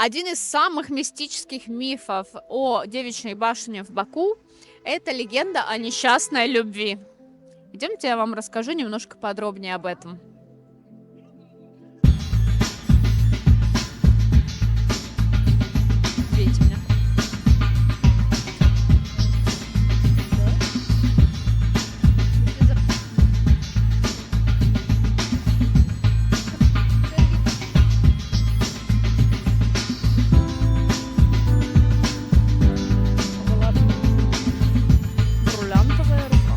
Один из самых мистических мифов о Девичьей башне в Баку – это легенда о несчастной любви. Идемте, я вам расскажу немножко подробнее об этом. Видите меня? Бриллиантовая рука.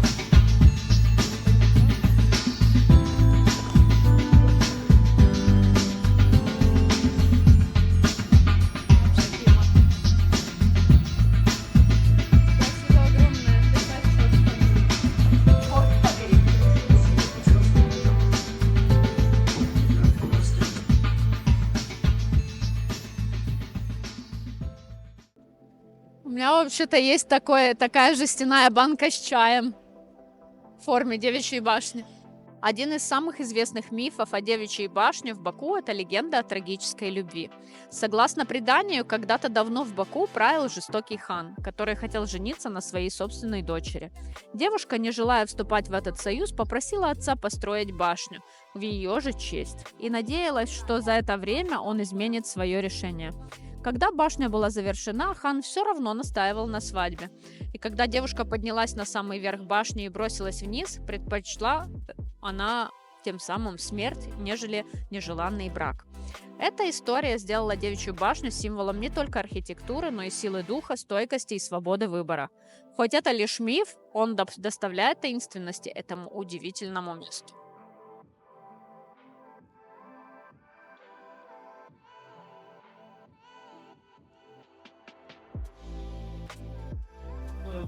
Спасибо огромное. У меня вообще-то есть такая жестяная банка с чаем в форме Девичьей башни. Один из самых известных мифов о Девичьей башне в Баку – это легенда о трагической любви. Согласно преданию, когда-то давно в Баку правил жестокий хан, который хотел жениться на своей собственной дочери. Девушка, не желая вступать в этот союз, попросила отца построить башню в ее же честь и надеялась, что за это время он изменит свое решение. Когда башня была завершена, хан все равно настаивал на свадьбе. И когда девушка поднялась на самый верх башни и бросилась вниз, предпочла она тем самым смерть, нежели нежеланный брак. Эта история сделала Девичью башню символом не только архитектуры, но и силы духа, стойкости и свободы выбора. Хоть это лишь миф, он доставляет таинственности этому удивительному месту.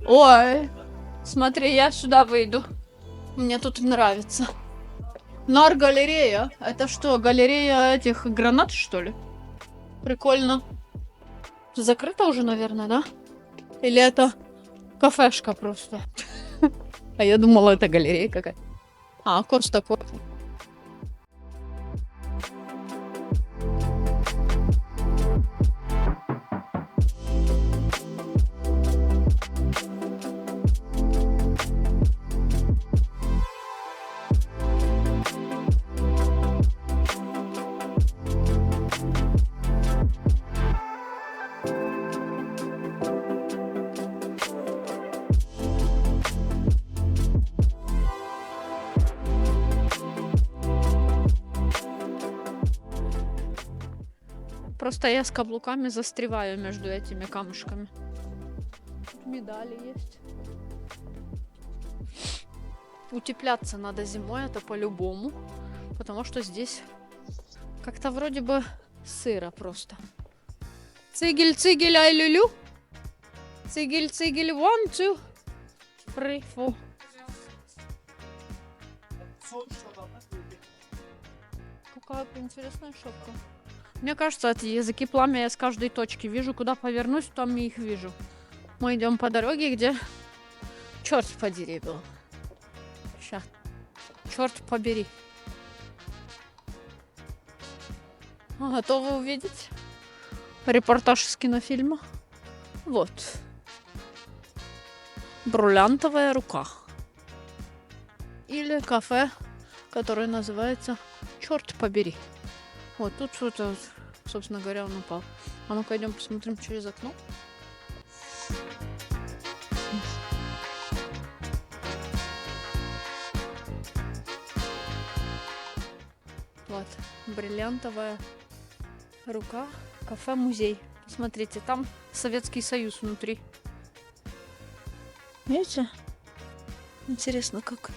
Ой, смотри, я сюда выйду. Мне тут нравится. Нар-галерея. Это что, галерея этих гранат, что ли? Прикольно. Закрыто уже, наверное, да? Или это кафешка просто? А я думала, это галерея какая-то. А, Коста кофе. Просто я с каблуками застреваю между этими камушками. Тут медали есть. Утепляться надо зимой, это по-любому. Потому что здесь как-то вроде бы сыро просто. Цигель, цигель, ай люлю. Цигель, цигель, one, two, three, four. Какая интересная шапка. Мне кажется, эти языки пламя я с каждой точки вижу. Куда повернусь, там я их вижу. Мы идем по дороге, где черт подери был. Сейчас. Черт побери. Готовы увидеть репортаж из кинофильма? Вот. Бриллиантовая рука. Или кафе, которое называется «Черт побери». Вот тут что-то, собственно говоря, он упал. А ну-ка идем посмотрим через окно. Вот, бриллиантовая рука, кафе-музей. Смотрите, там Советский Союз внутри. Видите? Интересно, как.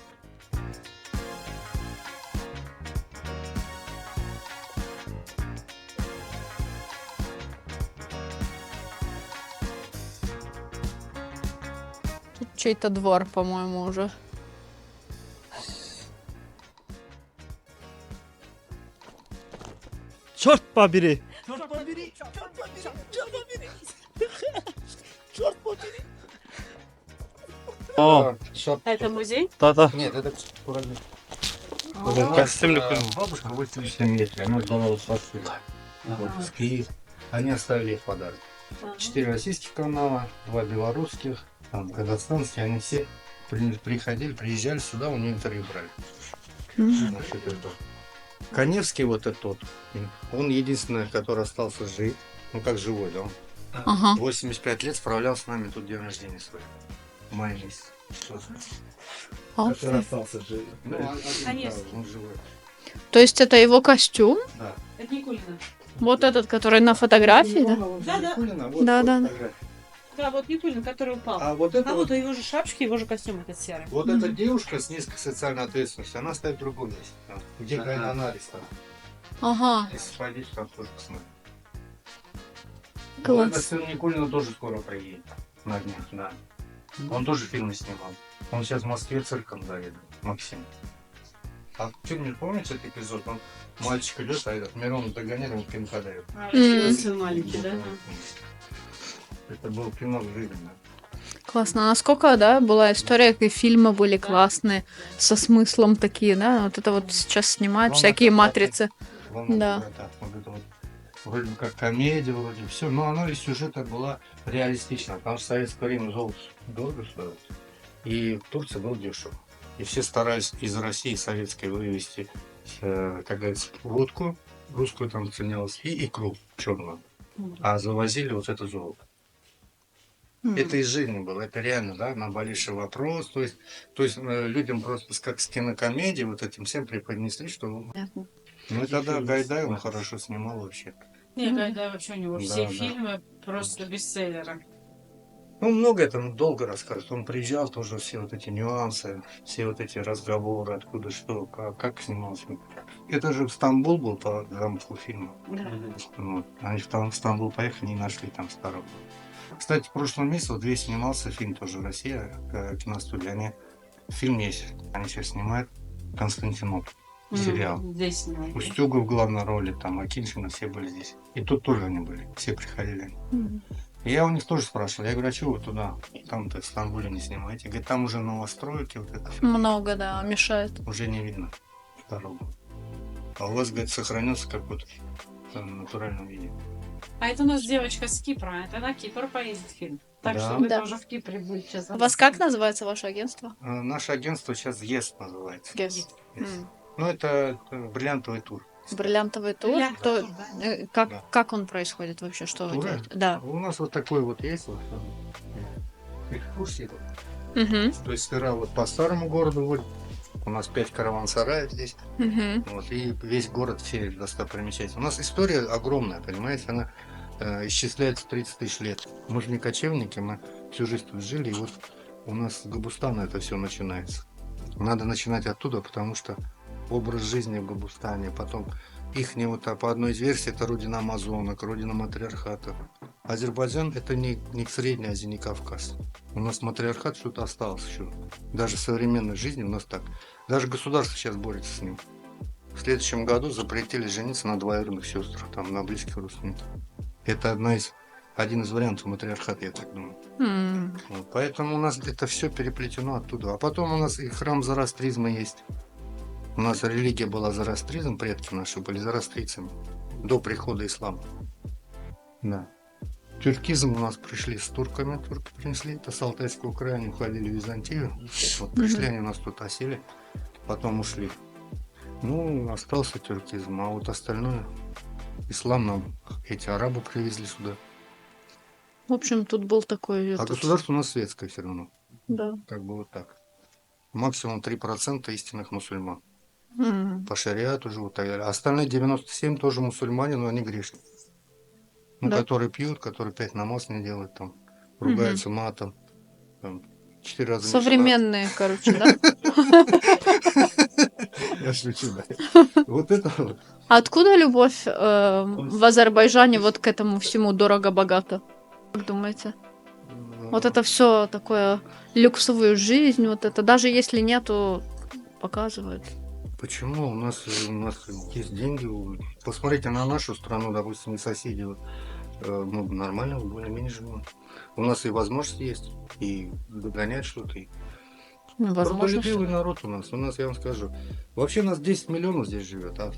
Тут чей-то двор, по-моему, уже. Черт побери! Черт побери! Черт побери! Черт побери! Черт побери! О, Это музей? да-да. Нет, это куральник. Костюм Бабушка 87 лет, она сдавала старшую. Вот, ски. Они оставили их подарок. 4 российских канала, 2 белорусских, там, казахстанские, они все приходили, приезжали сюда, у него интервью брали. Значит, это. Каневский вот этот, он единственный, который остался жить, ну как живой, да, он Ага. 85 лет справлял с нами тут день рождения свой, в мае месяце. Который остался жить. Ну, Каневский. он живой. То есть это его костюм? Да. Это Никулина. Вот этот, который на фотографии, да? Да-да. Да, да. Да, вот Никулин, который упал. А вот это А вот, вот его же шапочки, его же костюм этот серый. вот эта девушка с низкой социальной ответственностью, она стоит в другом месте, там, где анализ там. Ага. Если сходить, там тоже посмотреть. Класс. Вот этот сын Никулина тоже скоро приедет на днях, да. Он тоже фильмы снимал. Он сейчас в Москве цирком заведует, Максим. А что, не помните этот эпизод? Он мальчик идет, а этот Мирон догоняет, ему пинка дает. Сын маленький, да? Это был пинок в жизни, да. Классно. Насколько, да, была история, и фильмы были классные, со смыслом такие, да? Вот это вот сейчас снимают Волна всякие какая-то. матрицы. Да. Вот это вот, вроде бы как комедия, вроде все, но оно из сюжета была реалистична, потому что в советское время золото дорого стоило, и в Турции был дешево. И все старались из России советской вывезти, как говорится, водку, русскую там ценялась, и икру черную, а завозили вот это золото. Это из жизни было, это реально, да, наболевший вопрос, то есть людям просто как с кинокомедии вот этим всем преподнесли, что... Ну и тогда Гайдай, он хорошо снимал вообще. Не, Гайдай вообще у него Да, все да. фильмы просто бестселлеры. Ну, много это долго рассказывать. Он приезжал, тоже все вот эти нюансы, все вот эти разговоры, откуда что, как снимался. Это же в Стамбул был по замыслу фильма. Да. Вот. Они в Стамбул поехали, не нашли там старого. Кстати, в прошлом месяце вот здесь снимался фильм тоже «Россия», киностудия. Фильм есть, они сейчас снимают «Константинополь». Сериал. Здесь снимали. Устюгов в главной роли, там Акиншина, все были здесь. И тут тоже они были, все приходили. И я у них тоже спрашивал, я говорю, а чего вы туда, там-то в Стамбуле не снимаете? Говорит, там уже новостройки, вот это все, Много, да, мешает. уже не видно дорогу. А у вас, говорит, сохранился какой-то там натуральном виде. А это у нас девочка с Кипра, это на Кипр поедет фильм. Так Да. что вы Да. тоже в Кипре будет сейчас. У вас как называется ваше агентство? Наше агентство сейчас ЕС называется. Yes. Yes. Ну, это бриллиантовый тур. Бриллиантовый тур. Бриллиантовый То, тур, да. как, как он происходит вообще? Что вы Туры? делаете? Да. У нас вот такой вот есть. Вот, экскурсии. Угу. То есть сперва вот по старому городу вот, у нас 5 караван-сараев здесь. Угу. Вот, и весь город все достопримечательный. У нас история огромная, понимаете, она исчисляется 30 тысяч лет. Мы же не кочевники, мы всю жизнь тут жили, и вот у нас с Габустана это все начинается. Надо начинать оттуда, потому что образ жизни в Габустане, потом их не вот по одной из версий, это родина амазонок, родина матриархата. Азербайджан это не Средняя Азия, не Кавказ. У нас матриархат что-то осталось еще. Даже в современной жизни у нас так. Даже государство сейчас борется с ним. В следующем году запретили жениться на двоюродных сестрах, там, на близких родственниках. Это один из вариантов матриархата, я так думаю. Вот, поэтому у нас это все переплетено оттуда. А потом у нас и храм зороастризма есть. У нас религия была зороастризм, предки наши были зороастрийцами до прихода ислама. Да. Тюркизм у нас пришли с турками, турки принесли, это с Алтайского края, они уходили в Византию. Вот пришли, они у нас тут осели, потом ушли. Ну, остался тюркизм, а вот остальное, ислам нам эти арабы привезли сюда. В общем, тут был такой... А государство у нас светское все равно, Да. как бы вот так. Максимум 3% истинных мусульман. М. По шариату живут, так далее. Остальные 97 тоже мусульмане, но они грешники. Ну, Да. которые пьют, которые 5 намаз не делают, там, ругаются матом, там, 4 раза не Современные, короче, да? Я шучу, да. Вот это вот. А откуда любовь в Азербайджане вот к этому всему дорого-богато? Как думаете? Вот это все такое люксовую жизнь, вот это даже если нету, показывают. Почему? У нас есть деньги. Посмотрите на нашу страну, допустим, и соседи. Вот, мы нормально, более-менее живем. У нас и возможности есть, и догонять что-то. И... Возможно, Трудолюбивый народ у нас. У нас, я вам скажу, вообще нас 10 миллионов здесь живет, а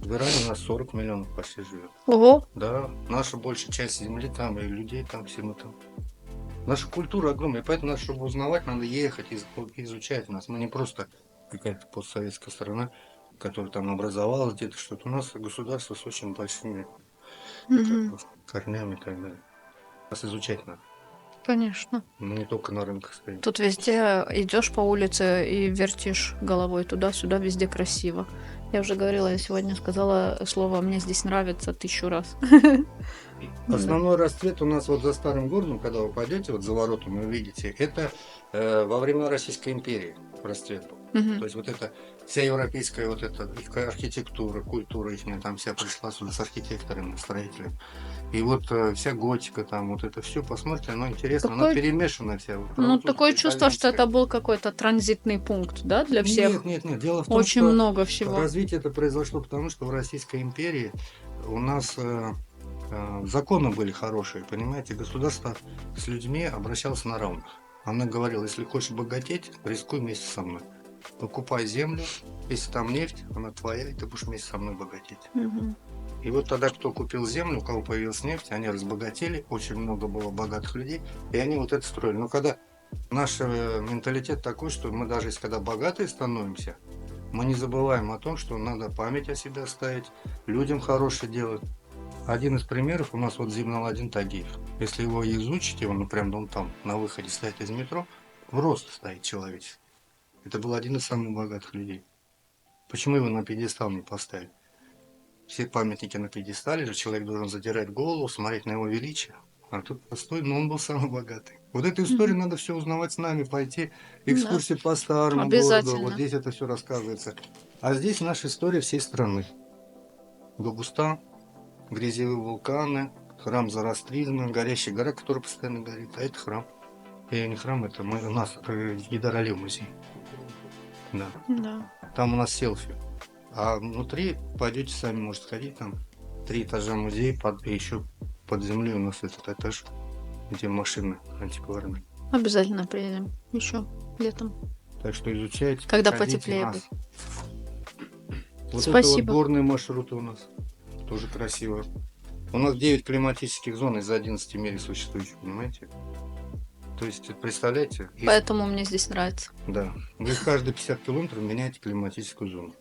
В Иране у нас 40 миллионов почти живет. Ого. Да, наша большая часть земли там, и людей там, все мы там. Наша культура огромная, поэтому нас, чтобы узнавать, надо ехать, изучать нас. Мы не просто какая-то постсоветская страна, которая там образовалась где-то что-то. У нас государство с очень большими Мгм. как бы, корнями и так далее. Нас изучать надо. Конечно. Мы не только на рынках стоим. Тут везде идешь по улице и вертишь головой туда-сюда, везде красиво. Я уже говорила, я сегодня сказала слово «мне здесь нравится» 1000 раз. Основной расцвет у нас вот за старым городом, когда вы пойдете вот за воротами, вы увидите, это во времена Российской империи расцвет был. Мгм. То есть вот это вся европейская вот эта архитектура, культура их там вся пришла сюда с архитекторами, строителями. И вот вся готика там, вот это все, посмотрите, оно интересно, оно Такое- перемешано вся. Вот, Ну, французская, такое чувство, что это итальянская. был какой-то транзитный пункт, да, для всех. Нет, дело в том, Очень что много всего. развитие это произошло потому, что в Российской империи у нас законы были хорошие, понимаете, государство с людьми обращалось на равных. Она говорила, если хочешь богатеть, рискуй вместе со мной. Покупай землю, если там нефть, она твоя, и ты будешь вместе со мной богатеть. Мгм. И вот тогда, кто купил землю, у кого появилась нефть, они разбогатели, очень много было богатых людей, и они вот это строили. Но когда наш менталитет такой, что мы даже если когда богатые становимся, мы не забываем о том, что надо память о себе оставить, людям хорошее делать. Один из примеров у нас вот Зейн-эл-Абидин Тагиев. Если его изучите, он прям он там на выходе стоит из метро, в рост стоит человеческий. Это был один из самых богатых людей. Почему его на пьедестал не поставили? Все памятники на пьедестале же, человек должен задирать голову, смотреть на его величие. А тут простой, но он был самый богатый. Вот эту историю надо все узнавать с нами, пойти экскурсии по старому городу. Обязательно. Вот здесь это все рассказывается. А здесь наша история всей страны. Гобустан, грязевые вулканы, храм Зороастризма, горящая гора, которая постоянно горит. А это храм. И не храм, это у нас Гейдар Алиев музей. Да. Да. Там у нас селфи. А внутри пойдете сами, может сходить, там 3 этажа музея, и еще под землей у нас этот этаж, где машины антикварные. Обязательно приедем еще летом. Так что изучайте. Когда ходите, потеплее нас. будет. Вот это Спасибо. вот горные маршруты у нас. Тоже красиво. У нас 9 климатических зон из 11 в мире существующих, понимаете? То есть, представляете? Поэтому мне здесь нравится. Да. Вы каждые 50 километров меняете климатическую зону.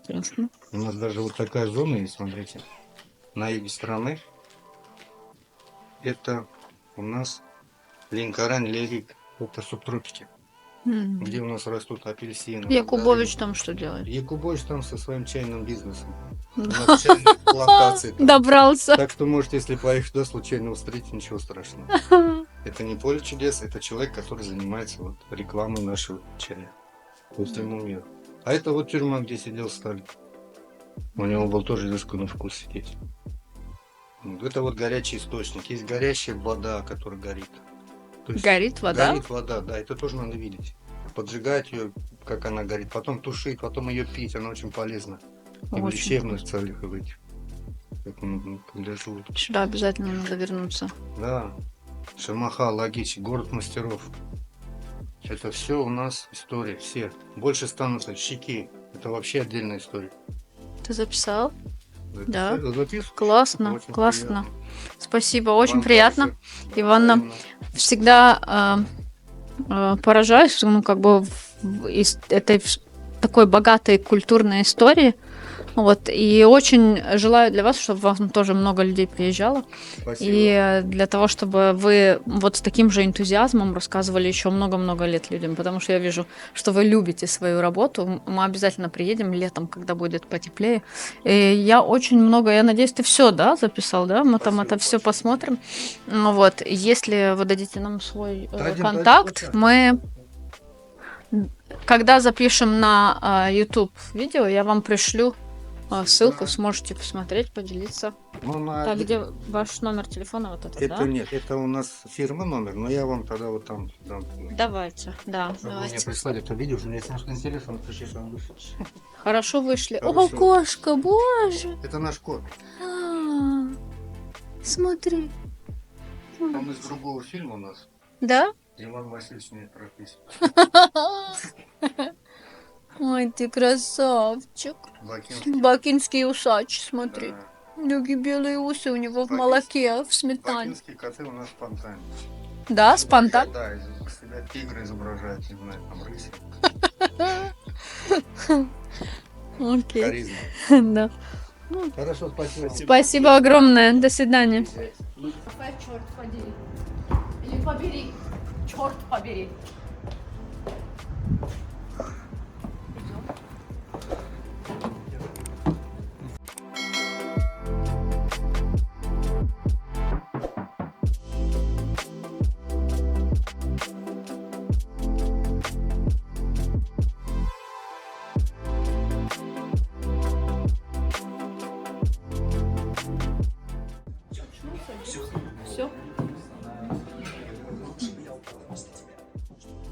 Интересно. У нас даже вот такая зона есть, смотрите. На юге страны. Это у нас Ленкорань-Лерик. Это субтропики, где у нас растут апельсины. Якубович там что делает? Якубович там со своим чайным бизнесом. У Да. нас чайные плантации там. Добрался. Так что можете, если поехать туда, случайно встретить, ничего страшного. Это не поле чудес, это человек, который занимается вот рекламой нашего чая по всему миру. А это вот тюрьма, где сидел Сталин. У него был тоже изысканный вкус сидеть. Вот это вот горячий источник. Есть горящая вода, которая горит. То есть Горит вода? горит вода, да, это тоже надо видеть. Поджигать ее, как она горит, потом тушить, потом ее пить, она очень полезна. И в Очень лечебных целях, и в этих. Как, для желудка. Сюда обязательно надо вернуться. Да. Шамаха, Лагич, город мастеров. Это все у нас история, все. Больше станутся щеки. Это вообще отдельная история. Ты записал? Да. Записываю. Классно, Очень классно. приятно. Спасибо, очень Вам приятно. также. Иванна, Взаимно. всегда поражаюсь, ну, как бы из этой такой богатой культурной истории. Вот, и очень желаю для вас, чтобы вам тоже много людей приезжало. Спасибо. И для того, чтобы вы вот с таким же энтузиазмом рассказывали еще много-много лет людям, потому что я вижу, что вы любите свою работу. Мы обязательно приедем летом, когда будет потеплее. И я очень много, я надеюсь, ты все, да, записал, да? Мы там Спасибо это все посмотрим. Ну вот, если вы дадите нам свой Дадим, контакт, дадим. мы, когда запишем на YouTube видео, я вам пришлю ссылку, сможете посмотреть, поделиться. Ну, на- Так, где ваш номер телефона вот этот, Это да? нет, это у нас фирма номер, но я вам тогда вот там дам. Давайте, да, Чтобы вы мне давайте. прислали это видео, что мне если интересно, напиши, что он вышел. Хорошо вышли. О, Хорошо. кошка, боже! Это наш кот. А, Смотри. Он из другого фильма у нас. Да? Иван Васильевич не прописан. Ой, ты красавчик. Бакинский. Бакинский усач, смотри. Да. Какие белые усы у него в Бакинский- молоке, в сметане. Бакинские коты у нас спонтанные. Да, спонтан. Да, из себя тигры изображают, не знаю, там рыси. Окей. Харизма. Да. Хорошо, спасибо. Спасибо огромное. До свидания. Черт подери. Или побери. Черт побери.